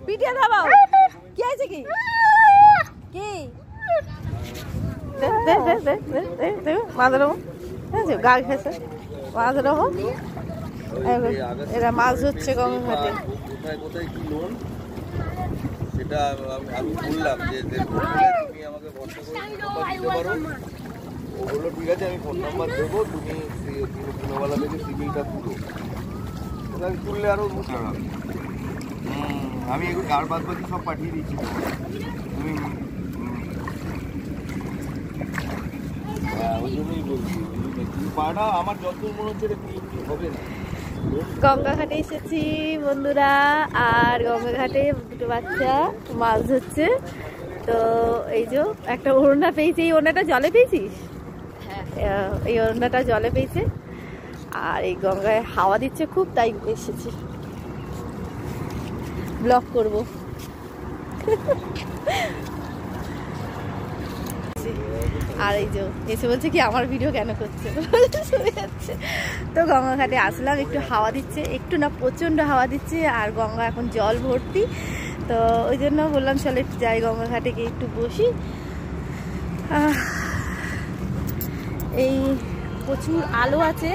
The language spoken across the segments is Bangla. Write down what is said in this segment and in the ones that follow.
পিটিয়ে দাও কি আছে কি কি মাছ ধরবো গা খেয়েছে মাছ ধরবো এরা মাছ ধরছে গঙ্গা ঘাটে কোথায় কোথায় কি লোন সেটা আমি বললাম যে তুমি আমাকে ভরসা করে দিতে পারো ও বললো ঠিক আছে আমি ফোন নাম্বার দেবো তুমি দিনওয়ালা থেকে সিভিলটা তুলো ওটা তুললে আরও বুঝতে হবে আমি এগুলো আর বাদ বাকি সব পাঠিয়ে দিচ্ছি তুমি ওই জন্যই বলছি পাটা আমার যতদূর মনে হচ্ছে এটা ক্লিন হবে না। গঙ্গা ঘাটে এসেছি বন্ধুরা আর গঙ্গা ঘাটে দুটো বাচ্চা মাছ ধরছে তো এই যে একটা ওড়না পেয়েছে এই ওড়নাটা জলে পেয়েছিস এই ওড়নাটা জলে পেয়েছে আর এই গঙ্গায় হাওয়া দিচ্ছে খুব তাই এসেছি ব্লগ করবো আর এই যে এসে বলছে কি আমার ভিডিও কেন করছে তো গঙ্গা ঘাটে আসলাম একটু হাওয়া দিচ্ছে একটু না প্রচণ্ড হাওয়া দিচ্ছে আর গঙ্গা এখন জল ভর্তি তো ওই জন্য বললাম চলো একটু যাই গঙ্গা ঘাটে গিয়ে একটু বসি এই প্রচুর আলো আছে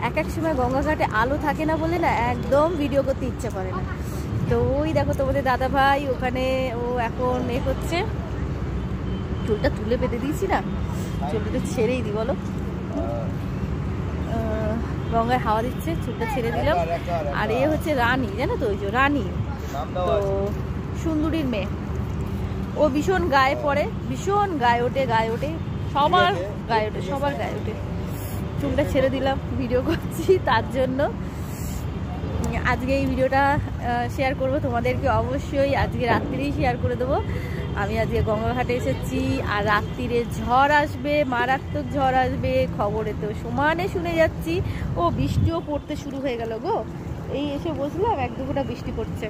এক এক সময় গঙ্গা ঘাটে আলো থাকে না বলে না একদম ভিডিও করতে ইচ্ছা করে না তো ওই দেখো তোমাদের দাদা ভাই ওখানে ও এখন এ করছে চুলটা তুলে বেঁধে দিয়েছি না চুলটা ছেড়েই দিই বলো গঙ্গায় হাওয়া দিচ্ছে চুলটা ছেড়ে দিলাম আর এ হচ্ছে রানী জানো তো ওই যে রানী তো সুন্দরীর মেয়ে ও ভীষণ গায়ে পড়ে ভীষণ গায়ে ওঠে সবার গায়ে ওঠে চুলটা ছেড়ে দিলাম ভিডিও করছি তার জন্য আজকে এই ভিডিওটা শেয়ার করব তোমাদেরকে অবশ্যই আজকে রাত্রিরেই শেয়ার করে দেবো আমি আজকে গঙ্গাঘাটে এসেছি আর রাত্রিরে ঝড় আসবে মারাত্মক ঝড় আসবে খবরে তো সমানে শুনে যাচ্ছি ও বৃষ্টিও পড়তে শুরু হয়ে গেল গো এই এসে বসলাম এক দু ফোঁটা বৃষ্টি পড়ছে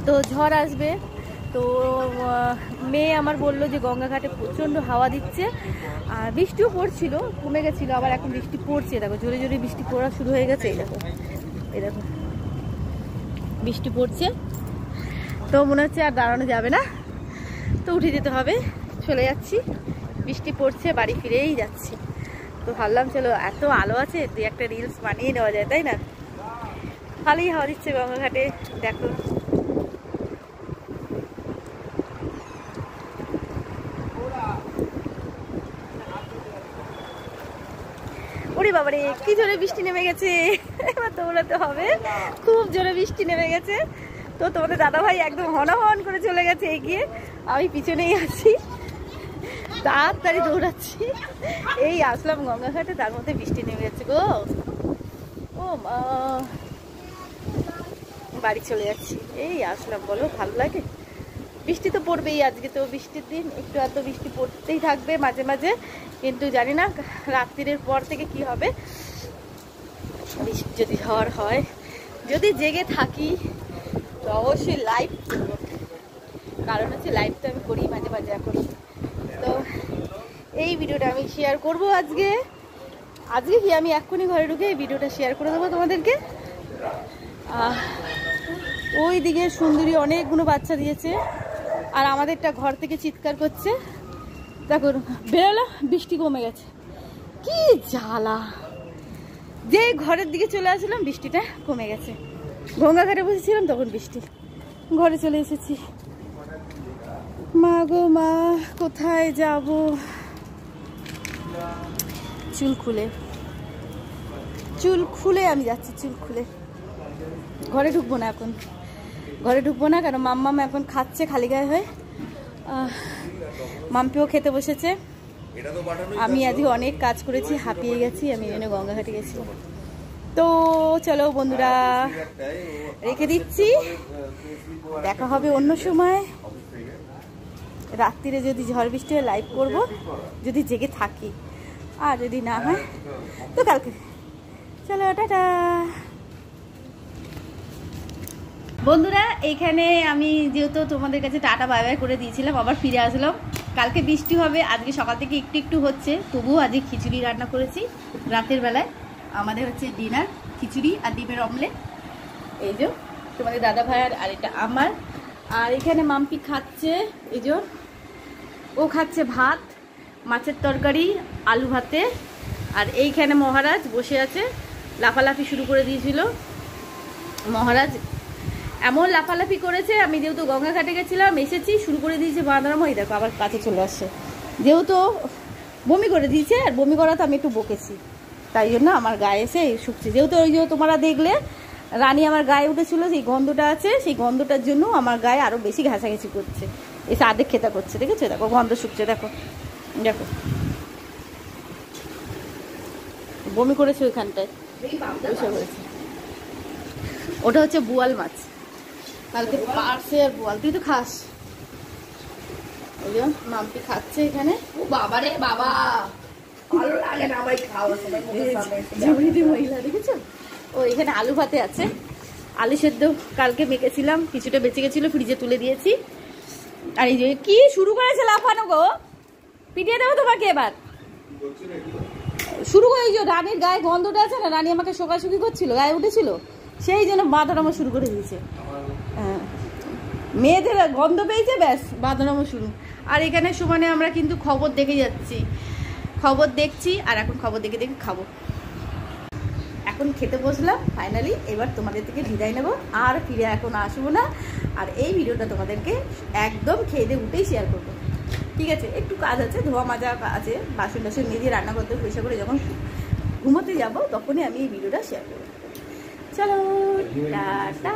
তো ঝড় আসবে তো মেয়ে আমার বললো যে গঙ্গাঘাটে প্রচণ্ড হাওয়া দিচ্ছে আর বৃষ্টিও পড়ছিল কমে গেছিলো আবার এখন বৃষ্টি পড়ছে দেখো জোরে জোরে বৃষ্টি পড়া শুরু হয়ে গেছে এই দেখো বৃষ্টি পড়ছে তো মনে হচ্ছে আর দাঁড়ানো যাবে না তো উঠে যেতে হবে চলে যাচ্ছি বৃষ্টি পড়ছে বাড়ি ফিরেই যাচ্ছি তো ভাবলাম চলো এত আলো আছে দুই একটা রিলস বানিয়ে নেওয়া যায় তাই না ভালোই হাওয়া দিচ্ছে গঙ্গাঘাটে দেখো ওরে বাবারে কি জোরে বৃষ্টি নেমে গেছে এবার দৌড়াতে হবে খুব জোরে বৃষ্টি নেমে গেছে তো তোমাদের দাদা ভাই একদম হনহন করে চলে গেছে এগিয়ে আমি পিছনেই আছি তাড়াতাড়ি দৌড়াচ্ছি এই আসলাম গঙ্গাঘাটে তার মধ্যে বৃষ্টি নেমে যাচ্ছে গো ও মা বাড়ি চলে যাচ্ছি এই আসলাম বলো ভালো লাগে বৃষ্টি তো পড়বেই আজকে তো বৃষ্টির দিন একটু এত বৃষ্টি পড়তেই থাকবে মাঝে মাঝে কিন্তু জানি না রাত্রির পর থেকে কি হবে যদি ঝড় হয় যদি জেগে থাকি তো অবশ্যই লাইভ করব কারণ হচ্ছে লাইভ তো আমি করি মাঝে মাঝে এখন তো এই ভিডিওটা আমি শেয়ার করব আজকে কি আমি এক্ষুনি ঘরে ঢুকে এই ভিডিওটা শেয়ার করে দেবো তোমাদেরকে ওই দিকে সুন্দরী অনেকগুলো বাচ্চা দিয়েছে আর আমাদেরটা ঘর থেকে চিৎকার করছে দেখো বেরোলো বৃষ্টি কমে গেছে কি জ্বালা যে ঘরের দিকে চলে আসলাম বৃষ্টিটা কমে গেছে গঙ্গাঘাটে বসেছিলাম তখন বৃষ্টি ঘরে চলে এসেছি মা গো মা কোথায় যাব চুল খুলে আমি যাচ্ছি চুল খুলে ঘরে ঢুকবো না এখন কারণ মাম্মাম এখন খাচ্ছে খালি গায়ে হয়ে মাম্পিও খেতে বসেছে আমি আজকে অনেক কাজ করেছি হাঁপিয়ে গেছি আমি জন্য গঙ্গাঘাটে গেছি তো চলো বন্ধুরা রেখে দিচ্ছি দেখা হবে অন্য সময় রাত্রিরে যদি ঝড় বৃষ্টি হয় লাইভ করব যদি জেগে থাকি আর যদি না হয় তো কালকে চলো টাটা বন্ধুরা এইখানে আমি যেহেতু তোমাদের কাছে টাটা বাই বাই করে দিয়েছিলাম আবার ফিরে আসলাম কালকে বৃষ্টি হবে আজকে সকাল থেকে একটু হচ্ছে তবুও আজকে খিচুড়ি রান্না করেছি রাতের বেলায় আমাদের হচ্ছে ডিনার খিচুড়ি আর ডিমের অমলেট এই যে তোমাদের দাদা ভাইয়ের, আর এটা আমার। আর এখানে মাম্পি খাচ্ছে, এই যে ও খাচ্ছে ভাত, মাছের তরকারি, আলু ভাতে। আর এইখানে মহারাজ বসে আছে, লাফালাফি শুরু করে দিয়েছিল। মহারাজ এমন লাফালাফি করেছে, আমি যেহেতু গঙ্গা ঘাটে গেছিলাম, এসেছি, শুরু করে দিয়েছে বাঁদরামো। এই দেখো আবার কাছে চলে আসছে, যেহেতু বমি করে দিয়েছে, আর বমি করাতে আমি একটু বকেছি, তাই জন্য আমার গায়ে এসে শুকছে। যেহেতু ওই যে তোমরা দেখলে রানী আমার গায়ে উঠেছিল, সেই গন্ধটা আছে, সেই গন্ধটার জন্য আমার গায়ে আরও বেশি ঘাসাঘাসি করছে, এসে আধেক খেতা করছে। দেখেছো, দেখো গন্ধ শুকছে, দেখো দেখো বমি করেছে ওইখানটায়, বসে করেছে। ওটা হচ্ছে বোয়াল মাছ, কালকে পারছে আর বোয়াল। তুই তো খাস, ওই যে মাম্পি খাচ্ছে এখানে। ও বাবা রে বাবা, ভালো লাগে না ভাই খাওয়া সময় মহিলা, দেখেছো? ও এখানে আলু ভাতে আছে, আলু সেদ্ধ কালকে মেখেছিলাম, কিছুটা বেঁচে গেছিলো, ফ্রিজে তুলে দিয়েছি। আর এই যে কি শুরু করেছে লাফানো গো, পিটিয়ে দেবো তোমাকে এবার। শুরু করে, এই যে রানীর গায়ে গন্ধটা আছে না, রানী আমাকে শোকাশুকি করছিল, গায়ে উঠেছিল, সেই জন্য বাঁধানামো শুরু করে দিয়েছে। হ্যাঁ, মেয়েদের গন্ধ পেয়েছে, ব্যাস বাঁধানামো শুরু। আর এখানে সমানে আমরা কিন্তু খবর দেখে যাচ্ছি, খবর দেখছি, আর এখন খবর দেখে দেখে খাবো। এখন খেতে বসলাম ফাইনালি, এবার তোমাদের থেকে বিদায় নেবো, আর ফিরে এখন আসবো না। আর এই ভিডিওটা তোমাদেরকে একদম খেয়ে দিয়ে উঠেই শেয়ার করবো, ঠিক আছে? একটু কাজ আছে, ধোয়া মাজা আছে, বাসন টাসন মেজে রান্না করতে পয়সা করে যখন ঘুমোতে যাবো তখনই আমি এই ভিডিওটা শেয়ার করবো। চলো টাটা।